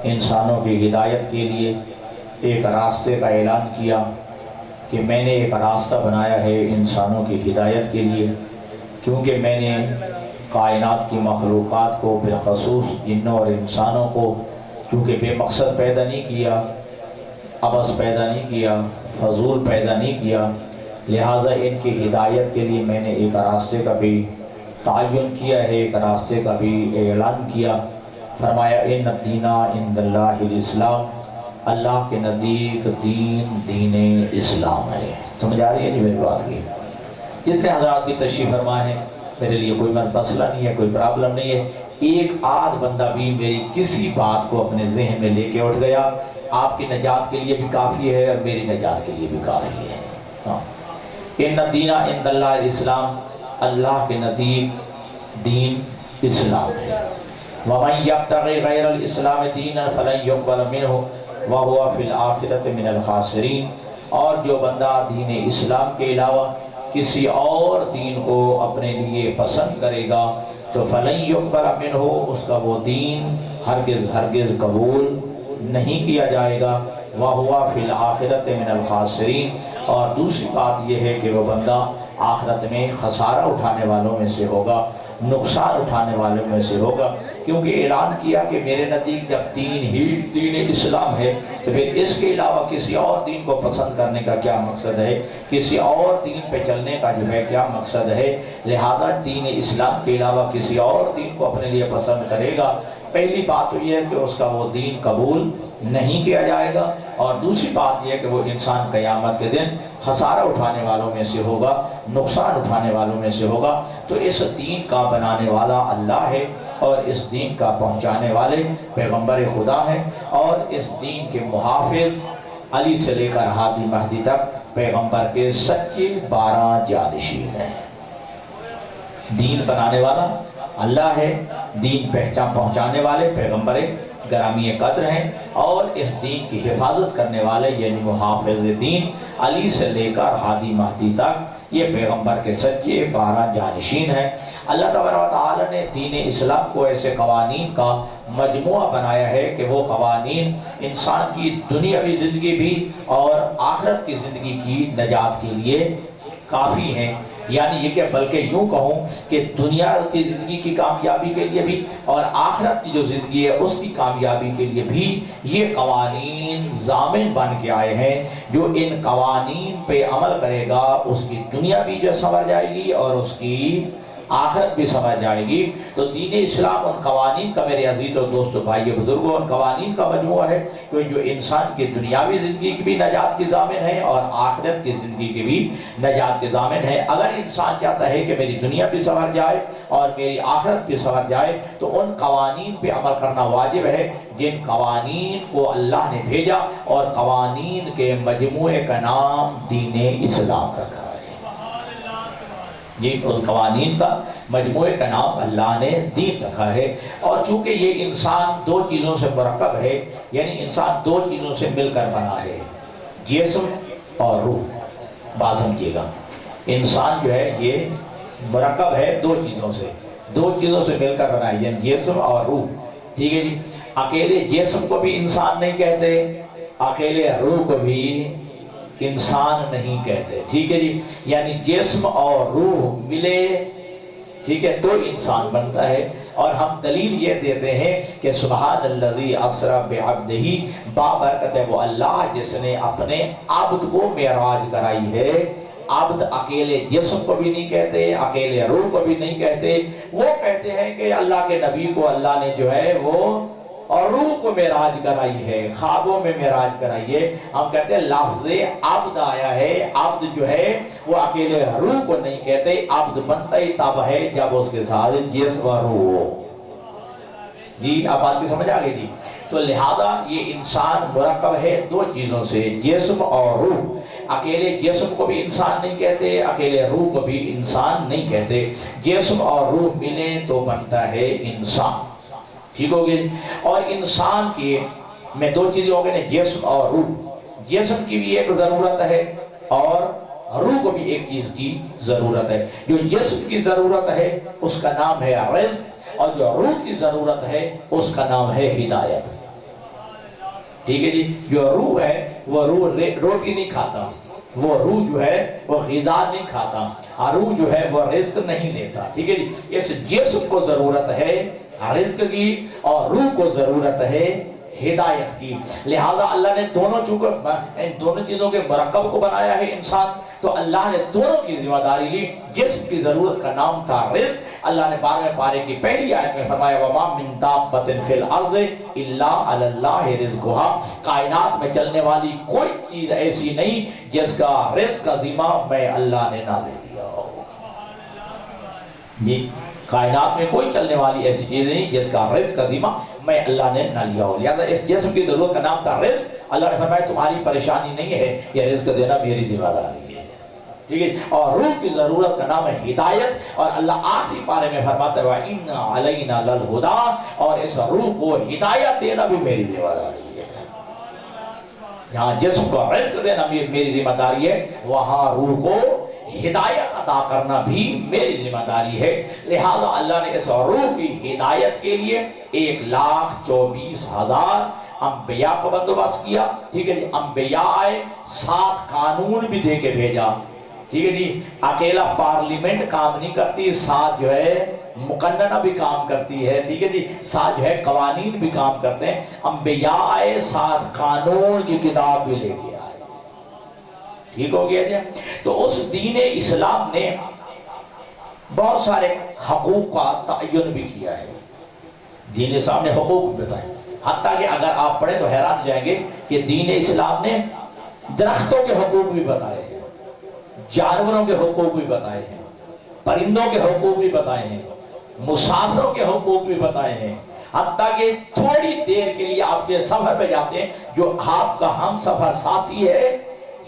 انسانوں کی ہدایت کے لیے ایک راستے کا اعلان کیا کہ میں نے ایک راستہ بنایا ہے انسانوں کی ہدایت کے لیے، کیونکہ میں نے کائنات کی مخلوقات کو بالخصوص جنوں اور انسانوں کو کیونکہ بے مقصد پیدا نہیں کیا، عبث پیدا نہیں کیا، فضول پیدا نہیں کیا، لہٰذا ان کی ہدایت کے لیے میں نے ایک راستے کا بھی تعین کیا ہے، ایک راستے کا بھی اعلان کیا۔ فرمایا ان الدین عند اللہ الاسلام، اللہ کے نزدیک دین اسلام ہے۔ سمجھ آ رہی ہے جی میری بات کی؟ جتنے حضرات بھی تشریف فرما ہے، میرے لیے کوئی مسئلہ نہیں ہے، کوئی پرابلم نہیں ہے۔ ایک آدھ بندہ بھی میری کسی بات کو اپنے ذہن میں لے کے اٹھ گیا، آپ کی نجات کے لیے بھی کافی ہے اور میری نجات کے لیے بھی کافی ہے۔ ان الدین عند اللہ الاسلام، اللہ کے نزدیک دین اسلام ہے۔ وَمَنْ يَبْتَغِ غَيْرَ الْإِسْلَامِ دِينًا فَلَنْ يُقْبَلَ مِنْهُ وَهُوَ فِي الْآخِرَةِ مِنَ الْخَاسِرِينَ، اور جو بندہ دین اسلام کے علاوہ کسی اور دین کو اپنے لیے پسند کرے گا تو فَلَنْ يُقْبَلَ مِنْهُ، اس کا وہ دین ہرگز قبول نہیں کیا جائے گا۔ وَهُوَ فِي الْآخِرَةِ مِنَ الْخَاسِرِينَ، اور دوسری بات یہ ہے کہ وہ بندہ آخرت میں خسارہ اٹھانے والوں میں سے ہوگا، نقصان اٹھانے والوں میں سے ہوگا، کیونکہ اعلان کیا کہ میرے نزدیک جب دین اسلام ہے تو پھر اس کے علاوہ کسی اور دین کو پسند کرنے کا کیا مقصد ہے، کسی اور دین پہ چلنے کا جو ہے کیا مقصد ہے۔ لہذا دین اسلام کے علاوہ کسی اور دین کو اپنے لیے پسند کرے گا، پہلی بات تو یہ ہے کہ اس کا وہ دین قبول نہیں کیا جائے گا، اور دوسری بات یہ ہے کہ وہ انسان قیامت کے دن خسارہ اٹھانے والوں میں سے ہوگا، نقصان اٹھانے والوں میں سے ہوگا۔ تو اس دین کا بنانے والا اللہ ہے، اور اس دین کا پہنچانے والے پیغمبر خدا ہیں، اور اس دین کے محافظ علی سے لے کر ہادی مہدی تک پیغمبر کے سچے 12 جانشین ہیں۔ دین بنانے والا اللہ ہے، دین پہنچانے والے پیغمبر گرامی قدر ہیں، اور اس دین کی حفاظت کرنے والے یعنی محافظ دین علی سے لے کر ہادی مہدی تک یہ پیغمبر کے سچے 12 جانشین ہیں۔ اللہ تبارک و تعالی نے دین اسلام کو ایسے قوانین کا مجموعہ بنایا ہے کہ وہ قوانین انسان کی دنیاوی زندگی بھی اور آخرت کی زندگی کی نجات کے لیے کافی ہیں۔ یعنی یہ کہ بلکہ یوں کہوں کہ دنیا کی زندگی کی کامیابی کے لیے بھی اور آخرت کی جو زندگی ہے اس کی کامیابی کے لیے بھی یہ قوانین ضامن بن کے آئے ہیں۔ جو ان قوانین پہ عمل کرے گا اس کی دنیا بھی جو سنور جائے گی اور اس کی آخرت بھی سمجھ جائے گی۔ تو دین اسلام ان قوانین کا، میرے عزیز و دوست و بھائی بزرگوں، ان قوانین کا مجموعہ ہے کہ جو انسان کی دنیاوی زندگی کی بھی نجات کی ضامن ہے اور آخرت کی زندگی کی بھی نجات کی ضامن ہے۔ اگر انسان چاہتا ہے کہ میری دنیا بھی سنور جائے اور میری آخرت بھی سنور جائے تو ان قوانین پہ عمل کرنا واجب ہے جن قوانین کو اللہ نے بھیجا، اور قوانین کے مجموعے کا نام دین اسلام رکھا ہے۔ جی، اس قوانین کا مجموعے کا نام اللہ نے دین رکھا ہے۔ اور چونکہ یہ انسان دو چیزوں سے مرکب ہے، یعنی انسان دو چیزوں سے مل کر بنا ہے، جسم اور روح۔ بات سمجھیے گا، انسان جو ہے یہ مرکب ہے دو چیزوں سے مل کر بنا ہے، یعنی جسم اور روح۔ ٹھیک ہے جی، اکیلے جسم کو بھی انسان نہیں کہتے، اکیلے روح کو بھی انسان نہیں کہتے۔ ٹھیک ہے جی، یعنی جسم اور روح ملے، ٹھیک ہے، تو انسان بنتا ہے۔ اور ہم دلیل یہ دیتے ہیں کہ سبحان الذی اسری بعبدہ، بابرکت ہے وہ اللہ جس نے اپنے عبد کو معراج کرائی ہے۔ عبد اکیلے جسم کو بھی نہیں کہتے، اکیلے روح کو بھی نہیں کہتے، وہ کہتے ہیں کہ اللہ کے نبی کو اللہ نے جو ہے وہ اور روح کو معراج کرائی ہے، خوابوں میں معراج کرائی ہے۔ ہم کہتے ہیں لفظ عبد آیا ہے، عبد جو ہے وہ اکیلے روح کو نہیں کہتے، عبد بنتا ہی تب ہے جب اس کے ساتھ جسم و روح ہو۔ جی، آپ بات کی سمجھ آ گئی جی؟ تو لہذا یہ انسان مرکب ہے دو چیزوں سے، جسم اور روح۔ اکیلے جسم کو بھی انسان نہیں کہتے، اکیلے روح کو بھی انسان نہیں کہتے۔ جسم اور روح ملیں تو بنتا ہے انسان۔ ٹھیک ہوگی؟ اور انسان کی میں دو چیزیں ہو گئے نا، جسم اور روح۔ جسم کی بھی ایک ضرورت ہے اور روح کو بھی ایک چیز کی ضرورت ہے۔ جو جسم کی ضرورت ہے اس کا نام ہے رزق، اور جو روح کی ضرورت ہے اس کا نام ہے ہدایت۔ ٹھیک ہے جی. جو روح ہے وہ روح روٹی نہیں کھاتا، وہ روح جو ہے وہ غذا نہیں کھاتا، روح جو ہے وہ رزق نہیں دیتا. ٹھیک ہے جی. اس جسم کو ضرورت ہے رزق کی اور روح کو ضرورت ہے ہدایت کی. لہذا اللہ نے دونوں چیزوں کے مرکب کو بنایا ہے انسان، تو اللہ نے دونوں کی ذمہ داری لی. جسم کی ضرورت کا نام تھا رزق. اللہ نے 12ویں پارے کی پہلی آیت میں فرمایا وَمَا مِن دَابَّةٍ فِي الْأَرْضِ إِلَّا عَلَى اللَّهِ رِزْقُهَا. کائنات میں چلنے والی کوئی چیز ایسی نہیں جس کا رزق کا ذمہ میں اللہ نے نہ لے دیا ہو. جی کائنات میں کوئی چلنے والی ایسی چیز نہیں جس کا رزق کا ذمہ میں اللہ نے نہ لیا ہو. لہذا اس جسم کی ضرورت کا نام تھا رزق. اللہ نے فرمایا تمہاری پریشانی نہیں ہے، یہ رزق دینا میری ذمہ داری ہے. ٹھیک ہے. اور روح کی ضرورت کا نام ہے ہدایت، اور اللہ آخری پارے میں فرماتا ہے وَإِنَّ عَلَيْنَا لَلْهُدَىٰ، اور اس روح کو ہدایت دینا بھی میری ذمہ داری ہے. جہاں جسم کو رزق دینا میری ذمہ داری ہے، وہاں روح کو ہدایت عطا کرنا بھی میری ذمہ داری ہے. لہذا اللہ نے اس روح کی ہدایت کے لیے 1,24,000 انبیاء کو بندوبست کیا. ٹھیک ہے جی. انبیاء آئے، 7 قانون بھی دے کے بھیجا. ٹھیک ہے جی. اکیلا پارلیمنٹ کام نہیں کرتی، ساتھ جو ہے مقننہ بھی کام کرتی ہے. ٹھیک ہے جی. ساتھ جو ہے قوانین بھی کام کرتے ہیں. انبیاء آئے، 7 قانون کی کتاب بھی لے کے آئے. ٹھیک ہو گیا جی. تو اس دین اسلام نے بہت سارے حقوق کا تعین بھی کیا ہے. دین اسلام نے حقوق بتائے، حتیٰ کہ اگر آپ پڑھیں تو حیران ہو جائیں گے کہ دین اسلام نے درختوں کے حقوق بھی بتائے ہیں، جانوروں کے حقوق بھی بتائے ہیں، پرندوں کے حقوق بھی بتائے ہیں، مسافروں کے حقوق بھی بتائے ہیں. حتیٰ کہ تھوڑی دیر کے لیے آپ کے سفر پہ جاتے ہیں، جو آپ کا ہم سفر ساتھی ہے،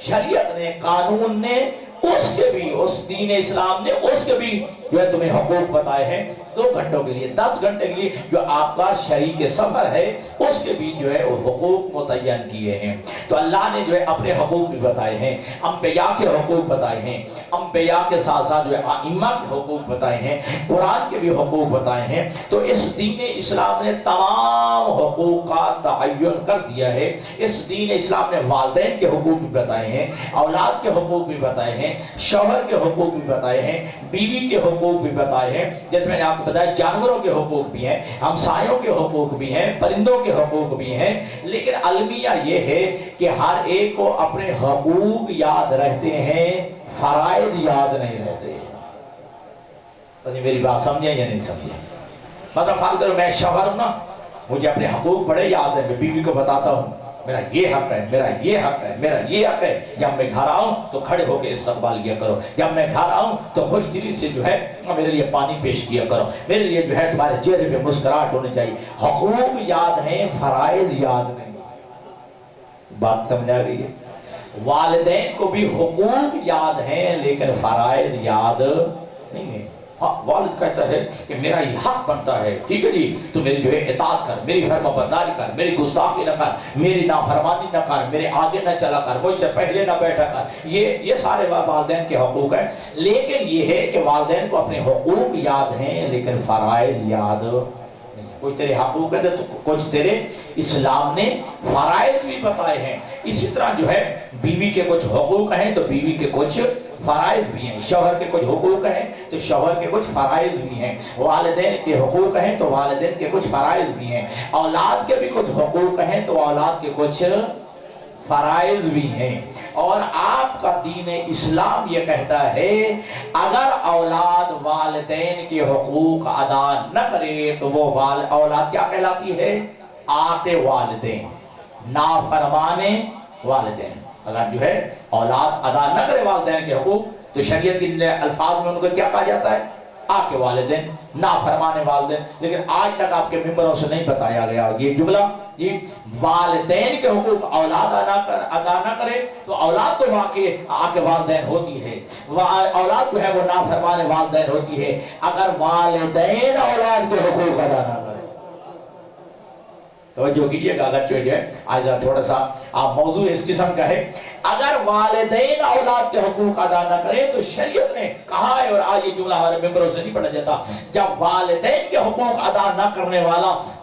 شریعت نے، قانون نے اس کے بھی، اس دین اسلام نے اس کے بھی جو ہے تمہیں حقوق بتائے ہیں. 2 گھنٹوں کے لیے، 10 گھنٹے کے لیے جو آپ کا شریک سفر ہے اس کے بھی جو ہے حقوق متعین کیے ہیں. تو اللہ نے جو ہے اپنے حقوق بھی بتائے ہیں، انبیاء کے حقوق بتائے ہیں، انبیاء کے ساتھ ساتھ جو ہے ائمہ کے حقوق بتائے ہیں، قرآن کے بھی حقوق بتائے ہیں. تو اس دین اسلام نے تمام حقوق کا تعین کر دیا ہے. اس دین اسلام نے والدین کے حقوق بھی بتائے ہیں، اولاد کے حقوق بھی بتائے ہیں، شوہر کے حقوق بھی بتائے ہیں، بیوی کے حقوق بھی بتائے ہیں. جیسے میں نے آپ کو بتایا جانوروں کے حقوق بھی ہیں، ہمسایوں کے حقوق بھی ہیں، پرندوں کے حقوق بھی ہیں. لیکن المیہ یہ ہے کہ ہر ایک کو اپنے حقوق یاد رہتے ہیں، فرائض یاد نہیں رہتے. میری بات سمجھیں یا نہیں سمجھیں؟ مطلب فرض کرو میں شوہر ہوں نا، مجھے اپنے حقوق بڑے یاد ہیں. میں بیوی کو بتاتا ہوں میرا یہ حق ہے، میرا یہ حق ہے، میرا یہ حق ہے. جب میں گھر آؤں تو کھڑے ہو کے استقبال کیا کرو. جب میں گھر آؤں تو خوش دلی سے جو ہے میرے لیے پانی پیش کیا کرو. میرے لیے جو ہے تمہارے چہرے پہ مسکراہٹ ہونی چاہیے. حقوق یاد ہیں، فرائض یاد نہیں. بات سمجھ آ گئی ہے؟ والدین کو بھی حقوق یاد ہیں لیکن فرائض یاد نہیں ہے. والد کہتا ہے کہ میرا یہ حق بنتا ہے، ٹھیک ہے جی، تو میری جو ہے اطاعت کر، میری فرما برداری کر، میری گستاخی نہ کر، میری نافرمانی نہ کر، میرے آگے نہ چلا کر، مجھ سے پہلے نہ بیٹھا کر. یہ سارے والدین کے حقوق ہیں. لیکن یہ ہے کہ والدین کو اپنے حقوق یاد ہیں لیکن فرائض یاد نہیں. کچھ تیرے حقوق ہیں تو کچھ تیرے اسلام نے فرائض بھی بتائے ہیں. اسی طرح جو ہے بیوی کے کچھ حقوق ہیں تو بیوی کے کچھ فرائض بھی ہیں. شوہر کے کچھ حقوق ہیں تو شوہر کے کچھ فرائض بھی ہیں. والدین کے حقوق ہیں تو والدین کے کچھ فرائض بھی ہیں. اولاد کے بھی کچھ حقوق ہیں تو اولاد کے کچھ فرائض بھی ہیں. اور آپ کا دین اسلام یہ کہتا ہے اگر اولاد والدین کے حقوق ادا نہ کرے تو وہ اولاد کیا کہلاتی ہے؟ آق والدین، نافرمان والدین. اگر جو ہے اولاد ادا نہ کرے والدین کے حقوق تو شریعت کے الفاظ میں ان کو کیا کہا جاتا ہے؟ آق والدین، نافرمان والدین. لیکن آج تک آپ کے ممبروں سے نہیں بتایا گیا یہ جملہ. یہ والدین کے حقوق اولاد ادا نہ کرے تو اولاد تو واقع آق والدین ہوتی ہے، اولاد جو ہے وہ نافرمان والدین ہوتی ہے اگر والدین اولاد کے حقوق ادا نہ کرے. توجہ کیجئے گا. اگر جو ہے آج تھوڑا سا آپ موضوع اس قسم کا ہے، اگر والدین اولاد کے حقوق ادا نہ کرے تو شریعت نے کہا ہے، اور آج یہ جملہ ہمارے ممبروں سے نہیں پڑھا جاتا، جب والدین کے حقوق ادا نہ کرنے والا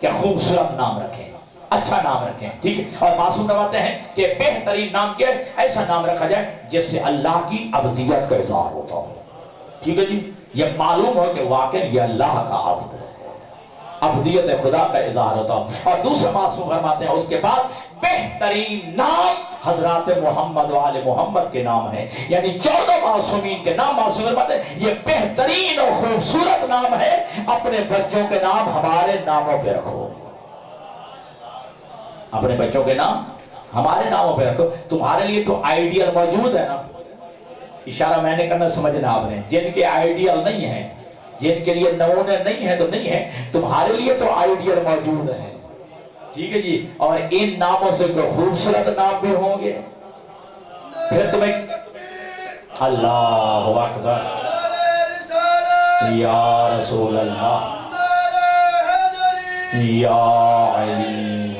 کہ خوبصورت نام رکھیں، اچھا نام رکھیں، ٹھیک ہے؟ اور معصوم فرماتے ہیں کہ بہترین نام کیا ہے؟ ایسا نام رکھا جائے جس سے اللہ کی عبدیت کا اظہار ہوتا ہو، ٹھیک ہے جی؟ یہ معلوم ہو کہ واقعی یہ اللہ کا عبد ہے، عبدیت خدا کا اظہار ہوتا ہو۔ اور دوسرے معصوم فرماتے ہیں اس کے بعد بہترین نام حضرات محمد و آل محمد کے نام ہیں، یعنی 14 معصومین کے نام معصوم فرماتے ہیں یہ بہترین اور خوبصورت نام ہے، اپنے بچوں کے نام ہمارے ناموں پہ رکھو، اپنے بچوں کے نام ہمارے ناموں پہ رکھو۔ تمہارے لیے تو آئیڈیل موجود ہے نا، اشارہ میں نے کرنا سمجھنا آپ نے، جن کے آئیڈیل نہیں ہیں، جن کے لیے نمونے نہیں ہیں تو نہیں ہیں، تمہارے لیے تو آئیڈیل موجود ہے، ٹھیک ہے جی؟ اور ان ناموں سے کوئی خوبصورت نام بھی ہوں گے، پھر تمہیں اللہ اکبر یا رسول اللہ یا علی،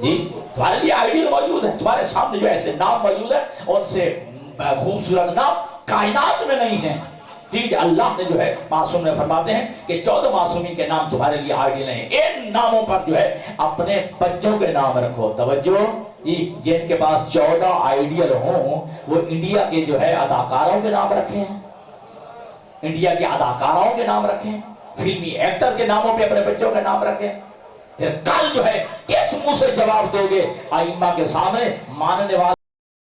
جی تمہارے لیے آئیڈیل موجود ہے، تمہارے سامنے جو ایسے نام موجود ہیں ان سے خوبصورت نام کائنات میں نہیں ہیں، ٹھیک ہے؟ اللہ نے جو ہے معصوم نے فرماتے ہیں کہ 14 معصومین کے نام تمہارے لیے آئیڈیل ہیں، ان ناموں پر جو ہے اپنے بچوں کے نام رکھو۔ توجہ، جن کے پاس 14 آئیڈیل ہوں وہ انڈیا کے جو ہے اداکاروں کے نام رکھیں، انڈیا کے اداکاروں کے نام رکھیں، فلمی ایکٹر کے ناموں پہ اپنے بچوں کے نام رکھیں۔ پھر کل جو ہے کس منہ سے جواب دو گے ائمہ کے سامنے؟ ماننے والے